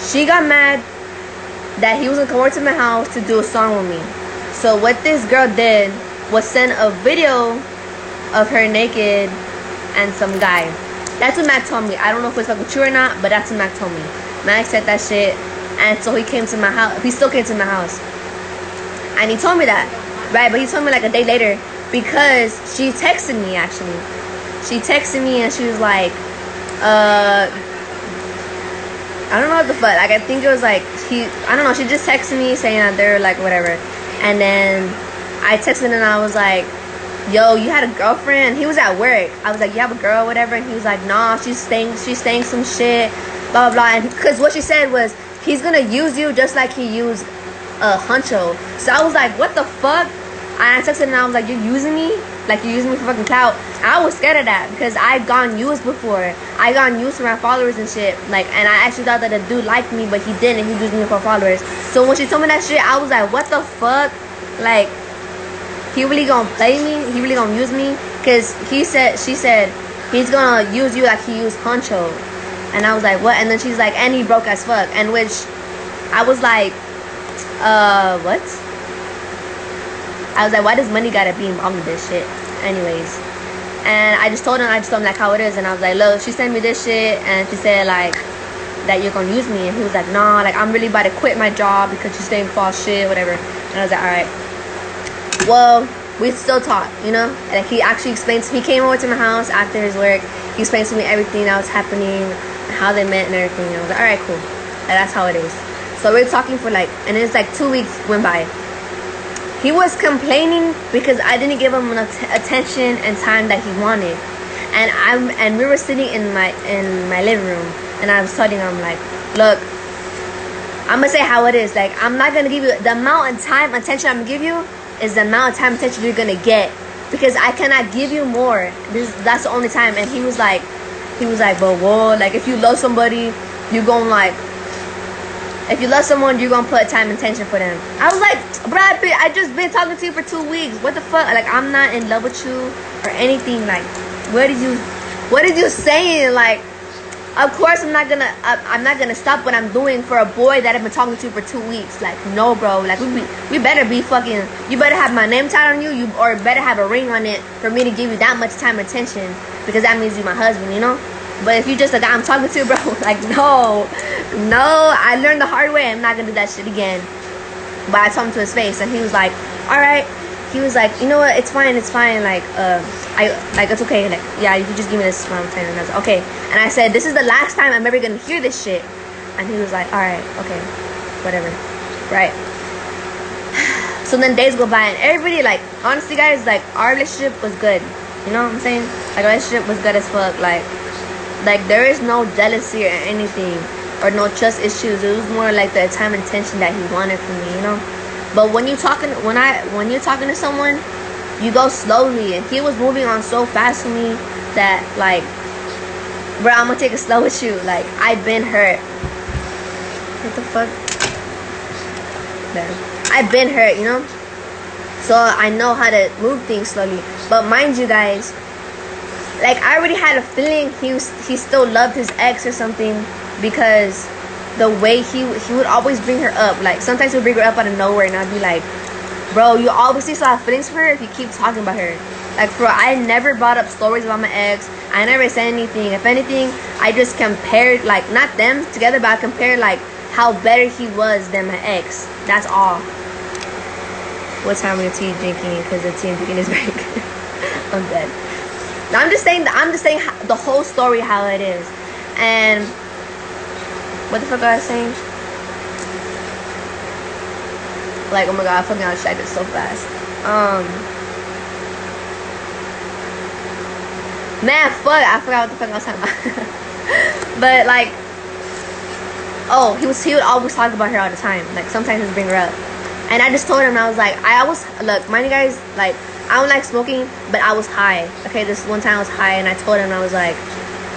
she got mad that he was gonna come over to my house to do a song with me. So what this girl did was send a video of her naked and some guy. That's what Mac told me. I don't know if it's fucking true or not, but that's what Mac told me. Mac said that shit, and so he came to my house. He still came to my house, and he told me that, right? But he told me like a day later because she texted me actually. She texted me and she was like, I don't know what the fuck. Like I think it was like I don't know. She just texted me saying that they're like whatever, and then I texted and I was like, yo, you had a girlfriend? He was at work. I was like, you have a girl, whatever? And he was like, nah, she's staying some shit, blah, blah, blah. And because what she said was, he's gonna use you just like he used Huncho. So I was like, what the fuck? And I texted and I was like, you're using me? Like, you're using me for fucking clout? And I was scared of that because I've gotten used before. I gotten used for my followers and shit. Like, and I actually thought that the dude liked me, but he didn't. He used me for followers. So when she told me that shit, I was like, what the fuck? Like, he really gonna play me? He really gonna use me? Because she said, he's gonna use you like he used Huncho. And I was like, what? And then she's like, and he broke as fuck. And which, I was like, what? I was like, why does money gotta be involved in this shit? Anyways. And I just told him like how it is. And I was like, look, she sent me this shit. And she said like, that you're gonna use me. And he was like, nah, like I'm really about to quit my job because you're saying false shit, whatever. And I was like, alright. Well, we still talk, you know? Like he actually explained to me, he came over to my house after his work. He explained to me everything that was happening, how they met and everything. And I was like, alright, cool. And that's how it is. So we were talking for like, and it's like 2 weeks went by. He was complaining because I didn't give him enough attention and time that he wanted. And we were sitting in my living room, and I was telling him like, look, I'm gonna say how it is. Like, I'm not gonna give you the amount of time attention I'm gonna give you is the amount of time attention you're gonna get, because I cannot give you more. That's the only time. And he was like, but whoa, like if you love somebody, you're gonna like, if you love someone, you're gonna put time and attention for them. I was like, Brad Pitt, I just been talking to you for 2 weeks. What the fuck? Like, I'm not in love with you or anything. Like, what did you saying? Like, of course I'm not gonna stop what I'm doing for a boy that I've been talking to for 2 weeks. Like, no, bro. Like, we better be fucking. You better have my name tag on you, or better have a ring on it for me to give you that much time and attention, because that means you're my husband, you know. But if you just a guy I'm talking to, bro, like, no, I learned the hard way. I'm not gonna do that shit again. But I told him to his face, and he was like, all right. He was like, you know what, it's fine. Like, it's okay. Like, yeah, you can just give me this amount of time. And I was like, okay. And I said, this is the last time I'm ever gonna hear this shit. And he was like, all right, okay, whatever, right. So then days go by, and everybody, like, honestly, guys, like, our relationship was good. You know what I'm saying? Like, our relationship was good as fuck. Like there is no jealousy or anything, or no trust issues. It was more like the time and attention that he wanted from me, you know. But when you're talking to someone, you go slowly, and he was moving on so fast for me that, like, bro, I'm gonna take it slow with you. Like, I've been hurt. What the fuck? There. I've been hurt, you know. So I know how to move things slowly. But mind you, guys, like, I already had a feeling he still loved his ex or something, because the way he would always bring her up. Like, sometimes he would bring her up out of nowhere, and I'd be like, bro, you obviously still have feelings for her if you keep talking about her. Like, bro, I never brought up stories about my ex. I never said anything. If anything, I just compared, like, not them together, but I compared, like, how better he was than my ex. That's all. What time are your tea drinking? Because the tea I'm drinking is very good. I'm dead. I'm just saying the whole story, how it is. And what the fuck was I saying? Like, oh my god, I fucking got distracted so fast. Man, fuck, I forgot what the fuck I was talking about. But like, oh, he would always talk about her all the time. Like, sometimes he'd bring her up. And I just told him, I was like, look, mind you guys, like, I don't like smoking, but I was high. Okay, this one time I was high, and I told him, I was like,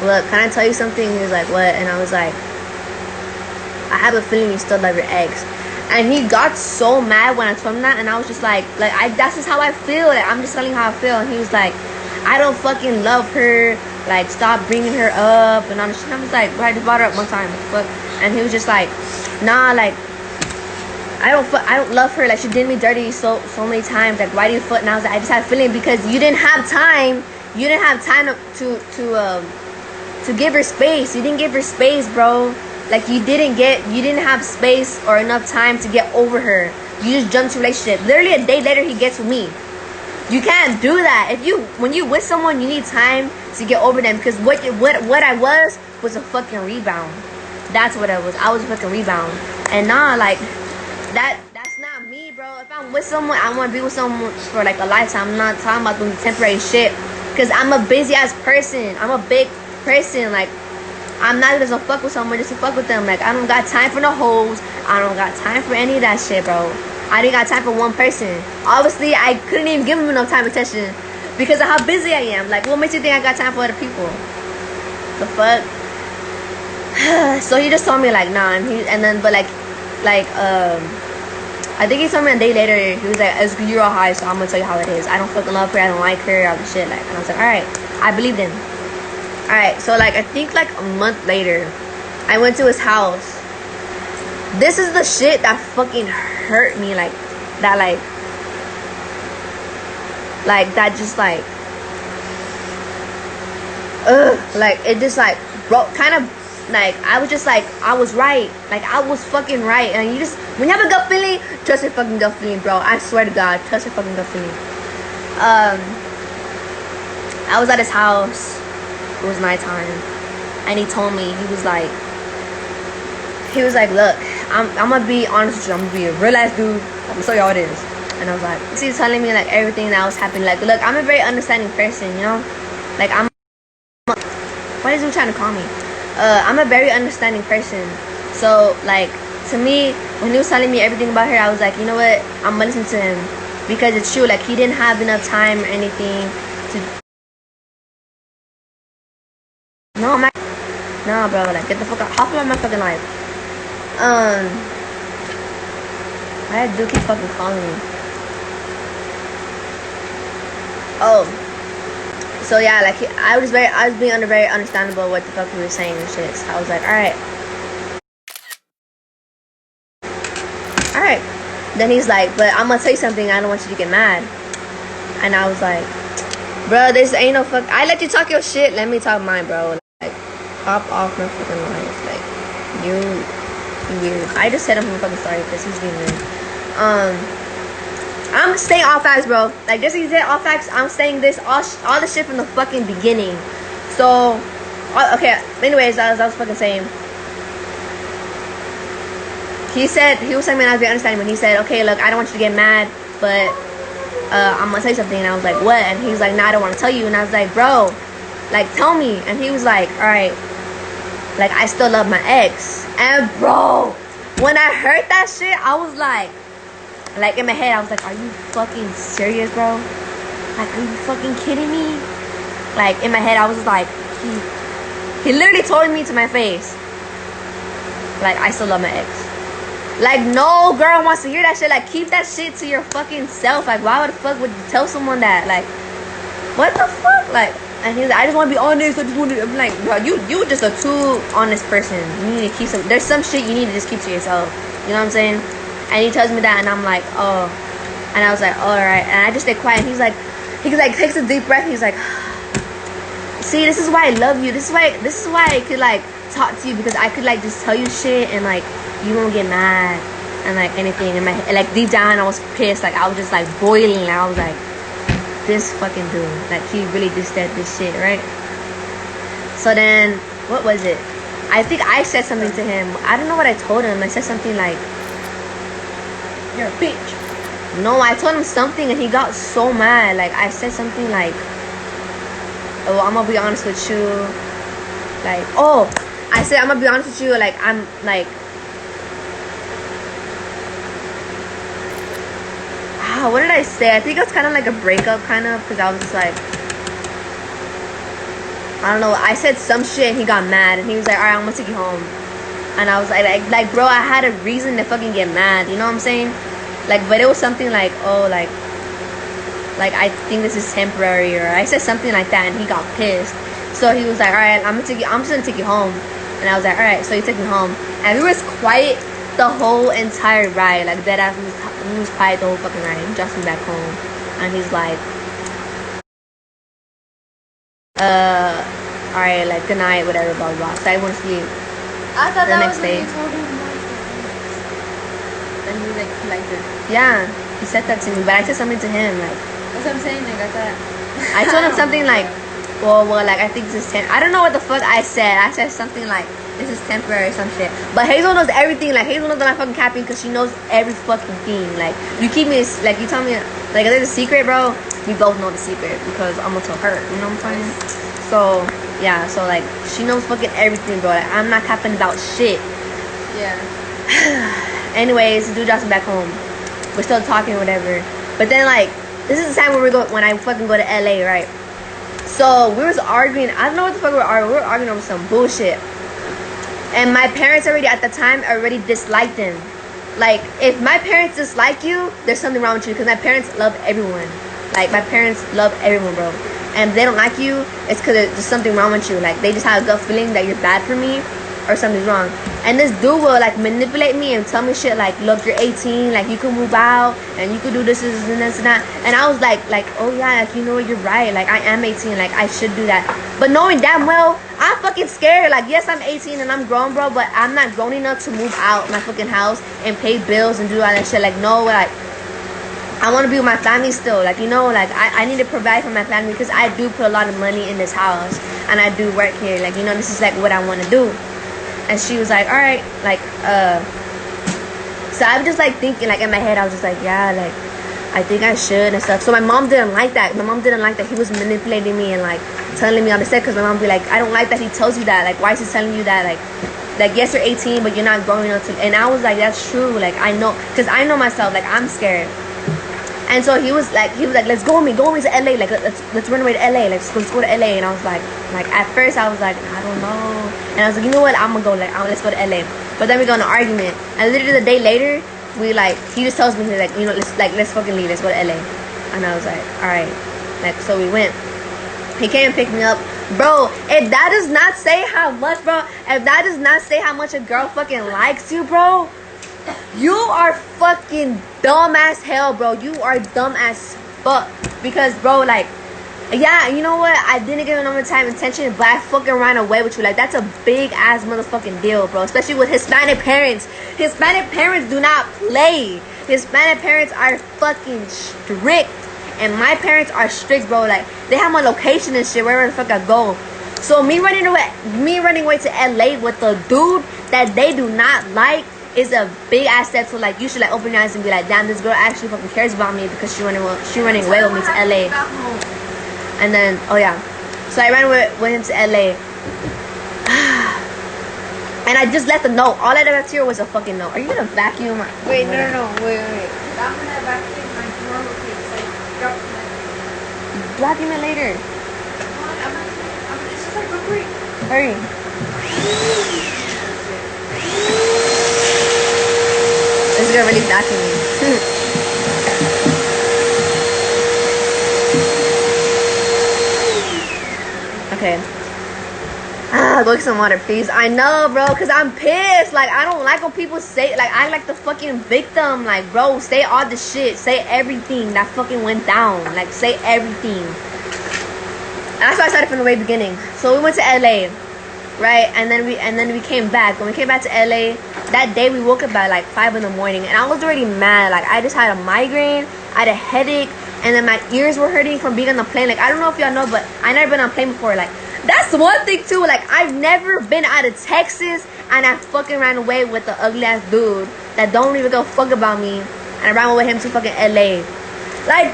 look, can I tell you something? He was like, what? And I was like, I have a feeling you still love your ex. And he got so mad when I told him that, and I was just like, that's just how I feel. Like, I'm just telling you how I feel. And he was like, I don't fucking love her. Like, stop bringing her up and all this shit. And I was like, bro, I just brought her up one time. Fuck. And he was just like, nah, like, I don't love her. Like, she did me dirty so many times. Like, why do you foot? And I was like, I just had a feeling because you didn't have time. You didn't have time to give her space. You didn't give her space, bro. Like, you didn't have space or enough time to get over her. You just jumped to relationship. Literally a day later, he gets with me. You can't do that. When you with someone, you need time to get over them. Because what I was a fucking rebound. That's what I was. I was a fucking rebound. And nah, like, that's not me, bro. If I'm with someone, I want to be with someone for like a lifetime. I'm not talking about doing temporary shit. Because I'm a busy ass person. I'm a big person. Like, I'm not just gonna fuck with someone just to fuck with them. Like, I don't got time for no hoes. I don't got time for any of that shit, bro. I didn't got time for one person. Obviously, I couldn't even give him enough time and attention because of how busy I am. Like, what makes you think I got time for other people? The fuck? So he just told me like, nah, I think he told me a day later. He was like, you're all high, so I'm gonna tell you how it is. I don't fucking love her. I don't like her. All the shit. Like, and I was like, all right, I believed him. All right, so like I think like a month later, I went to his house. This is the shit that fucking hurt me, like that just like like it just like broke, kind of like I was just like I was right, like I was fucking right. And you just, when you have a gut feeling, trust your fucking gut feeling, bro. I swear to God, trust your fucking gut feeling. I was at his house. It was nighttime, and he told me, he was like, look, I'm gonna be honest with you. I'm gonna be a real ass dude. I'm gonna show y'all what it is. And I was like, he's telling me like everything that was happening. Like, look, I'm a very understanding person, you know. Like, what is he trying to call me? I'm a very understanding person. So like, to me, when he was telling me everything about her, I was like, you know what? I'm gonna listen to him because it's true. Like, he didn't have enough time or anything to. No, I'm not. Nah, bro. Like, get the fuck out. Hop on my fucking life. I do keep fucking calling me. Oh. So yeah, like I was being very understandable what the fuck he was saying and shit. So I was like, alright. Alright. Then he's like, but I'm gonna tell you something, I don't want you to get mad. And I was like, bro, this ain't no fuck. I let you talk your shit, let me talk mine, bro. Like, hop off my fucking life. Like, you weird. I just said I'm fucking sorry because he's being weird. I'm staying all facts, bro. Like, just he said all facts, I'm saying this all the shit from the fucking beginning. So, okay. Anyways, as I was fucking saying, he was telling me, and I was very understanding when he said, okay, look, I don't want you to get mad, but I'm gonna tell you something. And I was like, what? And he was like, nah, I don't want to tell you. And I was like, bro, like, tell me. And he was like, all right, like, I still love my ex. And bro, when I heard that shit, I was like in my head, I was like, are you fucking serious, bro? Like, are you fucking kidding me? Like, in my head, I was like, he literally told me to my face, like, I still love my ex. Like, no girl wants to hear that shit. Like, keep that shit to your fucking self. Like, why the fuck would you tell someone that? Like, what the fuck? Like, and he's like, I just want to be honest. I just want to. I'm like, bro, you just a too honest person. You need to keep there's some shit you need to just keep to yourself. You know what I'm saying? And he tells me that, and I'm like, oh. And I was like, all right. And I just stay quiet. And he takes a deep breath. He's like, see, this is why I love you. This is why I could like talk to you, because I could like just tell you shit and like you won't get mad and like anything. In my like deep down, I was pissed. Like, I was just like boiling. I was like, this fucking dude, like, he really just said this shit, right? So then, what was it? I think I said something to him. I don't know what I told him. I said something like, you're a bitch. No, I told him something and he got so mad. Like, I said something like, oh, I'm gonna be honest with you. Like, oh, I said, I'm gonna be honest with you. Like, I'm like, what did I say? I think it was kind of like a breakup, kind of, because I was just like, I don't know. I said some shit and he got mad and he was like, all right, I'm gonna take you home. And I was like, bro, I had a reason to fucking get mad. You know what I'm saying? Like, but it was something like, oh, like I think this is temporary, or I said something like that and he got pissed. So he was like, all right, I'm just gonna take you home. And I was like, all right. So he took me home, and we was quiet the whole entire ride. Like dead ass, we was quiet the whole fucking ride. He drops me back home, and he's like, all right, like good night, whatever, blah blah. So I went to sleep. I thought The that next was when day. you told him and he liked it. Yeah, he said that to me, but I said something to him like. That's what I'm saying. Like I thought. I told him something like, well, like I think this is I don't know what the fuck I said. I said something like, this is temporary or some shit. But Hazel knows everything. Like Hazel knows that I'm fucking capping because she knows every fucking thing. Like you keep me, like you tell me, like if there's a secret, bro. We both know the secret because I'm gonna tell her. You know what I'm saying? So yeah, so like she knows fucking everything, bro. Like I'm not capping about shit. Yeah. Anyways, the dude drops me back home. We're still talking or whatever. But then like this is the time when I fucking go to LA, right? So we was arguing. I don't know what the fuck we were arguing. We were arguing over some bullshit. And my parents at the time already disliked him. Like if my parents dislike you, there's something wrong with you because my parents love everyone. Like my parents love everyone, bro. And if they don't like you, it's because there's something wrong with you. Like they just have a gut feeling that you're bad for me or something's wrong. And this dude will like manipulate me and tell me shit like, look, you're 18, like you can move out and you can do this and this and that. And I was like, oh yeah, like you know what, you're right. Like I am 18, like I should do that. But knowing damn well, I'm fucking scared. Like yes, I'm 18 and I'm grown, bro, but I'm not grown enough to move out my fucking house and pay bills and do all that shit. Like no, like I want to be with my family still. Like, you know, like I need to provide for my family because I do put a lot of money in this house and I do work here. Like, you know, this is like what I want to do. And she was like, all right, like, so I'm just like thinking, like in my head, I was just like, yeah, like I think I should and stuff. So my mom didn't like that. My mom didn't like that he was manipulating me and like telling me all this stuff because my mom be like, I don't like that he tells you that. Like, why is he telling you that? Like yes, you're 18, but you're not growing up to. And I was like, that's true. Like I know, because I know myself. Like I'm scared. And so he was like, let's go with me to LA. Like let's run away to LA. Like let's go to LA. And I was like at first I was like, I don't know. And I was like, you know what? I'm gonna go. Like let's go to LA. But then we got in an argument. And literally the day later, we like he just tells me he's like, you know, let's fucking leave. Let's go to LA. And I was like, all right. Like so we went. He came and picked me up. Bro, if that does not say how much, bro, if that does not say how much a girl fucking likes you, bro, you are fucking dumb as hell, bro. You are dumb as fuck. Because, bro, like, yeah, you know what? I didn't give a number of time and attention, but I fucking ran away with you. Like, that's a big ass motherfucking deal, bro. Especially with Hispanic parents. Hispanic parents do not play. Hispanic parents are fucking strict. And my parents are strict, bro. Like, they have my location and shit wherever the fuck I go. So me running away to LA with a dude that they do not like is a big ass step. So like you should like open your eyes and be like, damn, this girl actually fucking cares about me because she running away with me to LA. And then oh yeah, so I ran with him to LA. And I just left a note. All I left here was a fucking note. Are you gonna vacuum? Wait, no. Wait. I'm gonna vacuum my drawer real quick. Vacuum it later. It's just like real quick. Hurry. This girl really vacuuming. Okay. Go get some water, please. I know, bro, because I'm pissed. Like, I don't like when people say, like, I like the fucking victim. Like, bro, say all the shit. Say everything that fucking went down. Like, say everything. And that's why I started from the very beginning. So we went to LA, right? And then we came back. When we came back to LA, that day we woke up at like 5 in the morning. And I was already mad. Like, I just had a migraine. I had a headache. And then my ears were hurting from being on the plane. Like, I don't know if y'all know, but I never been on a plane before. Like, that's one thing too. Like, I've never been out of Texas and I fucking ran away with the ugly ass dude that don't even go fuck about me, and I ran away with him to fucking LA. Like,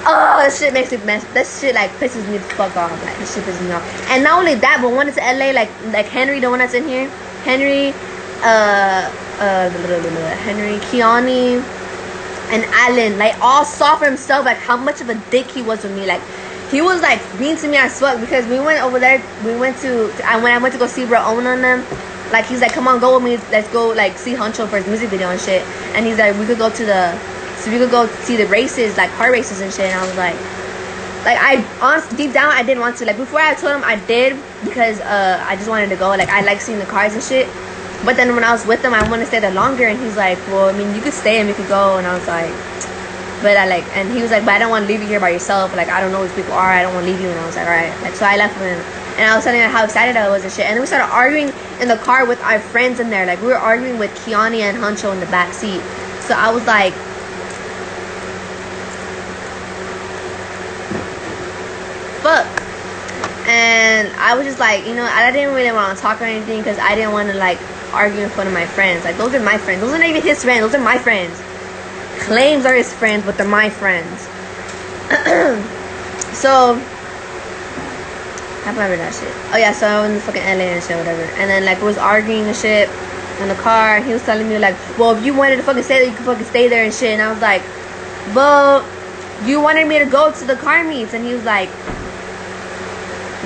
oh, that shit makes me mess. That shit like pisses me the fuck off. Like, this shit pisses me off. And not only that, but when it's LA, like Henry, the one that's in here, Henry, Keone, and Alan, like all saw for himself like how much of a dick he was with me. Like, he was like mean to me as fuck because we went over there. We went to when I went to go see Bro Own on them. Like, he's like, come on, go with me. Let's go like see Huncho for his music video and shit. And he's like, we could go see the races, like car races and shit. And I was like, Like, I honestly, deep down, I didn't want to. Like, before I told him I did because I just wanted to go. Like, I like seeing the cars and shit. But then when I was with him, I wanted to stay there longer. And he's like, well, I mean, you could stay and we could go. And I was like, but I like, and he was like, but I don't want to leave you here by yourself. Like, I don't know who these people are. I don't want to leave you. And I was like, all right. Like, so I left with him. And I was telling him how excited I was and shit. And then we started arguing in the car with our friends in there. Like, we were arguing with Kiani and Huncho in the back seat. So I was like, fuck. And I was just like, you know, I didn't really want to talk or anything because I didn't want to like argue in front of my friends. Like, those are my friends. Those are not even his friends. Those are my friends. Claims are his friends, but they're my friends. So I remember that shit. Oh yeah, so I was in fucking LA and shit, whatever. And then like we was arguing and shit in the car. He was telling me like, well, if you wanted to fucking stay there, you could fucking stay there and shit. And I was like, but you wanted me to go to the car meets. And he was like,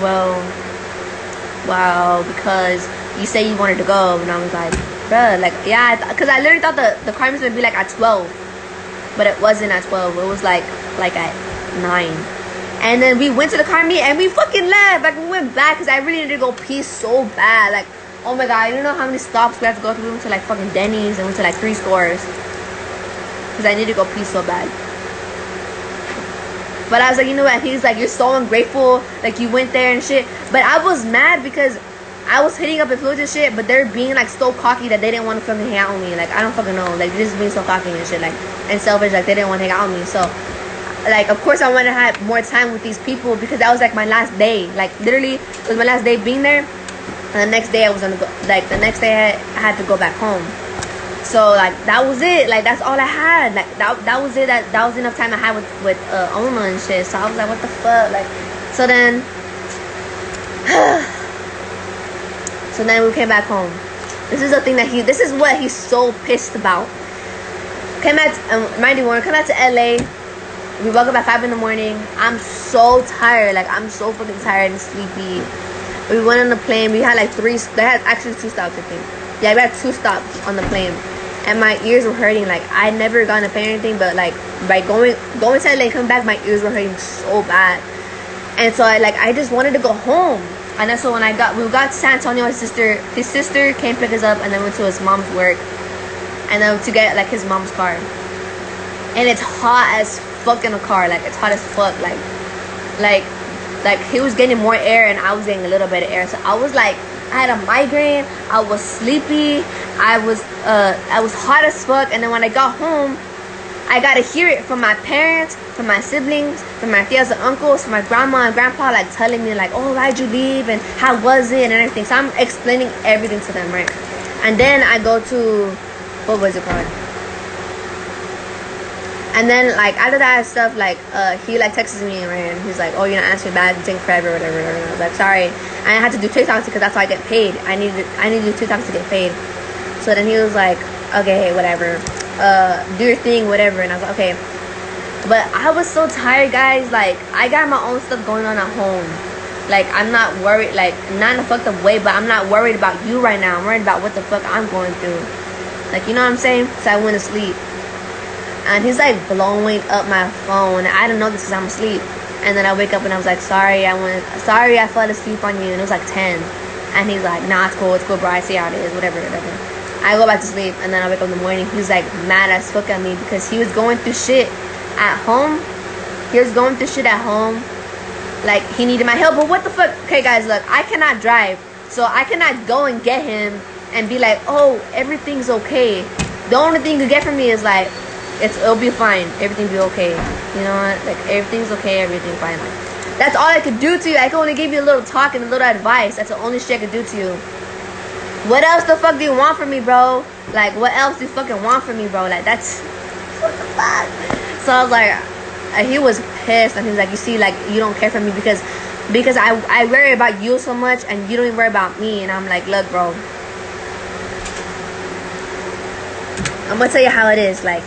well, because you say you wanted to go. And I was like, bruh, like, yeah, because I literally thought the car meets would be like at 12, but it wasn't at 12. It was like at 9. And then we went to the car meet and we fucking left. Like, we went back because I really needed to go pee so bad. Like, oh my god, I don't know how many stops we had to go through. We went to like fucking Denny's and went to like 3 stores because I needed to go pee so bad. But I was like, you know what? He's like, you're so ungrateful. Like, you went there and shit. But I was mad because I was hitting up influencers and shit, but they're being like so cocky that they didn't want to fucking hang out with me. Like, I don't fucking know. Like, they're just being so cocky and shit. Like, and selfish. Like, they didn't want to hang out with me. So, like, of course I wanted to have more time with these people because that was like my last day. Like, literally, it was my last day being there. And the next day I was gonna go. Like, the next day I had to go back home. So like that was it. Like, that's all I had. Like that was it. That was enough time I had with Oma and shit. So I was like, what the fuck? Like, so then we came back home. This is the thing that this is what he's so pissed about. Came back mind you, when we come back to LA, we woke up at 5 in the morning. I'm so tired. Like, I'm so fucking tired and sleepy. We went on the plane. We had like 3. They had actually 2 stops, I think. Yeah, we had 2 stops on the plane. And my ears were hurting. Like, I never got to pay anything, but like by going to LA, coming back, my ears were hurting so bad. And so I just wanted to go home. And that's so when we got to San Antonio. His sister came pick us up, and then went to his mom's work, and then to get like his mom's car. And it's hot as fuck in the car. Like, it's hot as fuck. Like he was getting more air and I was getting a little bit of air. So I was like, I had a migraine. I was sleepy. I was hot as fuck. And then when I got home, I got to hear it from my parents, from my siblings, from my tias and uncles, from my grandma and grandpa, like telling me like, oh, why'd you leave and how was it and everything. So I'm explaining everything to them, right? And then I go to, what was it called? And then like after that stuff, like he like texts me, right? And he's like, oh, you're not answering back, it's taking forever, whatever. And I was like, sorry. And I had to do TikToks because that's how I get paid. I need to do TikToks to get paid. So then he was like, okay, whatever. Do your thing, whatever. And I was like, okay. But I was so tired, guys. Like, I got my own stuff going on at home. Like, I'm not worried, like, not in a fucked up way, but I'm not worried about you right now. I'm worried about what the fuck I'm going through. Like, you know what I'm saying? So I went to sleep. And he's like blowing up my phone. I didn't know this because I'm asleep. And then I wake up and I was like, sorry, I fell asleep on you. And it was like 10. And he's like, nah, it's cool, bro. I see how it is, whatever. I go back to sleep, and then I wake up in the morning. He's like mad as fuck at me because he was going through shit at home. Like, he needed my help. But what the fuck? Okay, guys, look, I cannot drive. So I cannot go and get him and be like, oh, everything's okay. The only thing you get from me is like, it'll be fine. Everything be okay. You know what? Like, everything's okay. Everything fine. Like, that's all I could do to you. I can only give you a little talk and a little advice. That's the only shit I could do to you. What else the fuck do you want from me, bro? Like, what else do you fucking want from me, bro? Like, that's what the fuck. So I was like, he was pissed, and he was like, you see, like, you don't care for me because I worry about you so much, and you don't even worry about me. And I'm like, look, bro, I'm gonna tell you how it is. Like,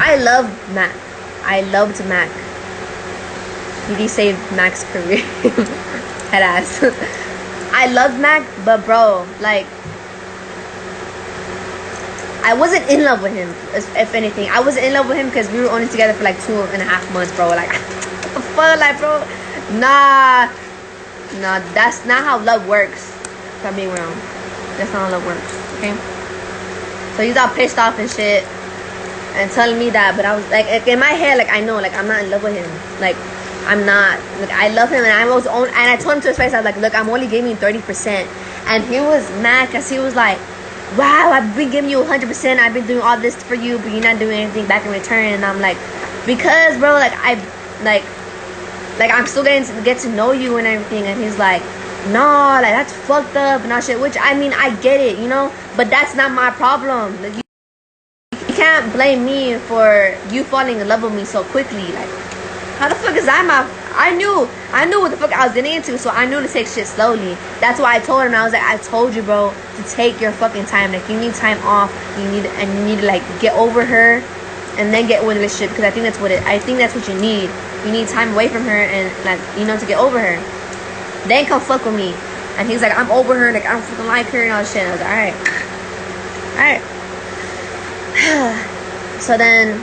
I love Mac. I loved Mac. He saved Mac's career. Head ass. I loved Mac, but bro, like, I wasn't in love with him. If anything, I wasn't in love with him because we were only together for like 2.5 months, bro. Like, what the fuck, like, bro, nah, that's not how love works. If I'm being wrong, that's not how love works. Okay. So he's all pissed off and shit, and telling me that, but I was like in my head, like, I know, like, I'm not in love with him. Like, I'm not. Like, I love him, and I told him to his face, I was like, look, I'm only giving you 30%, and he was mad because he was like, wow, I've been giving you 100%. I've been doing all this for you, but you're not doing anything back in return. And I'm like, because, bro, like, I'm still getting to get to know you and everything. And he's like, no, like, that's fucked up and all shit. Which, I mean, I get it, you know, but that's not my problem. Like, you can't blame me for you falling in love with me so quickly. Like, how the fuck is that my... I knew what the fuck I was getting into, so I knew to take shit slowly. That's why I told him, I was like, I told you, bro, to take your fucking time. Like, you need time off. You need to like get over her, and then get with a relationship. Because I think that's what you need. You need time away from her, and, like, you know, to get over her. Then come fuck with me. And he's like, I'm over her. Like, I don't fucking like her and all that shit. And I was like, all right. So then